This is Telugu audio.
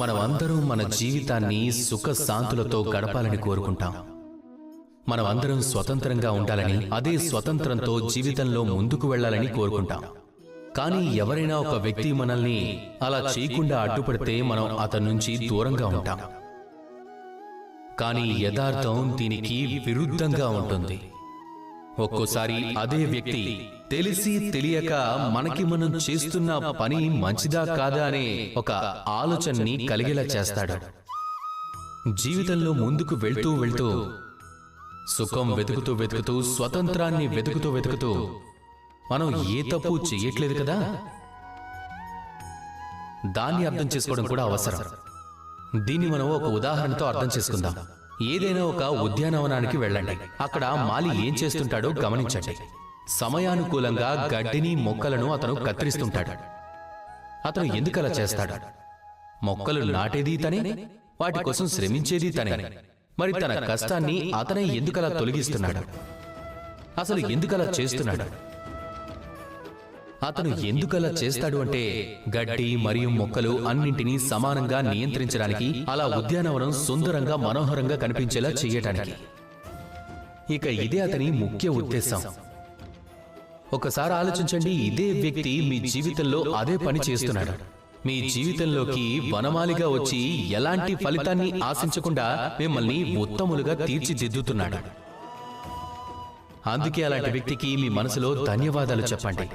మనమందరం మన జీవితాన్ని సుఖశాంతులతో గడపాలని కోరుకుంటాం. మనమందరం స్వతంత్రంగా ఉండాలని, అదే స్వతంత్రంతో జీవితంలో ముందుకు వెళ్లాలని కోరుకుంటాం. కానీ ఎవరైనా ఒక వ్యక్తి మనల్ని అలా చేయకుండా అడ్డుపడితే మనం అతని నుంచి దూరంగా ఉంటాం. కానీ యథార్థం దీనికి విరుద్ధంగా ఉంటుంది. ఒక్కోసారి అదే వ్యక్తి తెలిసి తెలియక మనకి మనం చేస్తున్న పని మంచిదా కాదా అనే ఒక ఆలోచనని కలిగేలా చేస్తాడు. జీవితంలో ముందుకు వెళ్తూ వెళ్తూ, సుఖం వెతుకుతూ వెతుకుతూ, స్వతంత్రాన్ని వెతుకుతూ వెతుకుతూ మనం ఏ తప్పు చెయ్యట్లేదు కదా. దాన్ని అర్థం చేసుకోవడం కూడా అవసరం. దీన్ని మనం ఒక ఉదాహరణతో అర్థం చేసుకుందాం. ఏదైనా ఒక ఉద్యానవనానికి వెళ్ళండి. అక్కడ మాలి ఏం చేస్తుంటాడో గమనించండి. సమయానుకూలంగా గడ్డిని, మొక్కలను అతను కత్తిరిస్తుంటాడు. అతను ఎందుకలా చేస్తాడు? మొక్కలు నాటేది తనే, వాటి కోసం శ్రమించేది తనే. మరి తన కష్టాన్ని అతనే ఎందుకలా తొలగిస్తున్నాడు? అసలు ఎందుకలా చేస్తున్నాడు? అతను ఎందుకలా చేస్తాడు అంటే, గడ్డి మరియు మొక్కలు అన్నింటినీ సమానంగా నియంత్రించడానికి, అలా ఉద్యానవనం సుందరంగా, మనోహరంగా కనిపించేలా చేయటానికి. ఇక ఇదే అతని ముఖ్య ఉద్దేశం. ఒకసారి ఆలోచించండి, ఇదే వ్యక్తి మీ జీవితంలో అదే పని చేస్తున్నాడు. మీ జీవితంలోకి వనమాలిగా వచ్చి ఎలాంటి ఫలితాన్ని ఆశించకుండా మిమ్మల్ని ఉత్తములుగా తీర్చిదిద్దుతున్నాడు. అందుకే అలాంటి వ్యక్తికి మీ మనసులో ధన్యవాదాలు చెప్పండి.